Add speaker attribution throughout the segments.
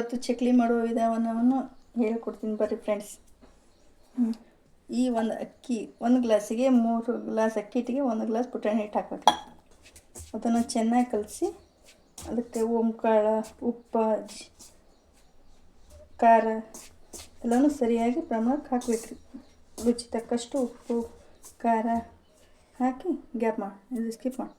Speaker 1: ಇವತ್ತು ಚಕ್ಲಿ ಮಾಡುವ ವಿಧಾನವನ್ನು ಹೇಳ್ಕೊಡ್ತೀನಿ ಬರ್ರಿ ಫ್ರೆಂಡ್ಸ್. ಈ ಒಂದು ಗ್ಲಾಸಿಗೆ 3 ಗ್ಲಾಸ್ ಅಕ್ಕಿ ಹಿಟ್ಟಿಗೆ 1 ಗ್ಲಾಸ್ ಪುಟಾಣಿ ಹಿಟ್ಟು ಹಾಕಬೇಕು. ಅದನ್ನು ಚೆನ್ನಾಗಿ ಕಲಸಿ ಅದಕ್ಕೆ ಓಂಕಾಳು, ಉಪ್ಪು, ಖಾರ ಎಲ್ಲನೂ ಸರಿಯಾಗಿ ಪ್ರಮಾಣಕ್ಕೆ ಹಾಕಬೇಕ್ರಿ. ರುಚಿ ತಕ್ಕಷ್ಟು ಉಪ್ಪು, ಖಾರ ಹಾಕಿ ಗ್ಯಾಪ್ ಮಾಡಿ, ಇದು ಸ್ಕಿಪ್ ಮಾಡಿ.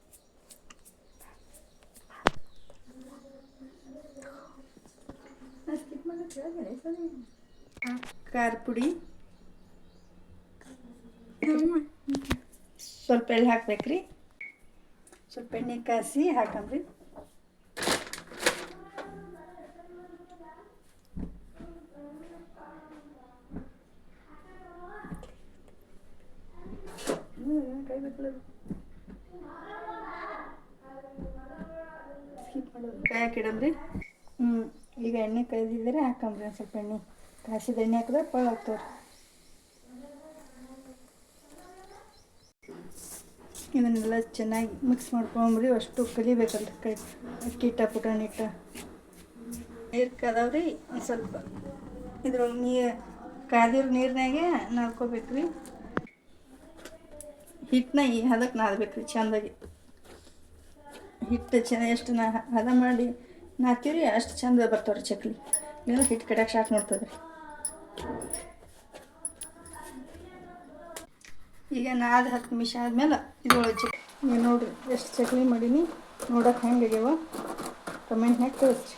Speaker 1: ಖಾರ ಪುಡಿ, ಸ್ವಲ್ಪ ಎಣ್ಣೆ ಹಾಕ್ಬೇಕ್ರಿ. ಸ್ವಲ್ಪ ಎಣ್ಣೆ ಕಾಸಿ ಹಾಕಂಬ್ರಿ. ಕಾಯಿ ಹಾಕಿಡಮ್ರಿ. ಈಗ ಎಣ್ಣೆ ಕಾಯ್ದಿದ್ರೆ ಹಾಕಂಬ್ರಿ. ಒಂದು ಸ್ವಲ್ಪ ಎಣ್ಣೆ ಕಾಸಿದ ಎಣ್ಣೆ ಹಾಕಿದ್ರೆ ಪಳ ಆಗ್ತಾವ್ರಿ. ಇದನ್ನೆಲ್ಲ ಚೆನ್ನಾಗಿ ಮಿಕ್ಸ್ ಮಾಡ್ಕೊಂಬ್ರಿ. ಅಷ್ಟು ಕಲಿಬೇಕಲ್ರಿ ಅಕ್ಕಿ ಹಿಟ್ಟ ಪುಟಾಣಿ ಹಿಟ್ಟ. ನೀರು ಕಾದವ್ರಿ. ಒಂದು ಸ್ವಲ್ಪ ಇದ್ರೊಳಗೆ ಕಾದಿರೋ ನೀರಿನಾಗೆ ನಾದ್ಕೋಬೇಕ್ರಿ. ಹಿಟ್ಟನ್ನ ಈ ಹದಕ್ಕೆ ನಾದಬೇಕ್ರಿ ಚೆಂದಾಗಿ. ಹಿಟ್ಟು ಚೆನ್ನಾಗಿ ಎಷ್ಟು ಹದ ಮಾಡಿ ನಾದ್ತೀವ್ರಿ ಅಷ್ಟು ಚೆಂದ ಬರ್ತಾವ್ರಿ ಚಕ್ಲಿ. ಇಲ್ಲ ಹಿಟ್ಟು ಕಡಿಯೋಕೆ ಸ್ಟಾರ್ಟ್ ಮಾಡ್ತದೆ. ಈಗ 10 ನಿಮಿಷ ಆದಮೇಲೆ ಇದ್ರೊಳಗೆ ನೋಡಿರಿ ಎಷ್ಟು ಚಕ್ಲಿ ಮಾಡೀನಿ. ನೋಡೋಕೆ ಹೆಂಗಾಗ್ಯಾವ ಕಮೆಂಟ್ನಾಗ ತಿಳಿಸ್ರಿ.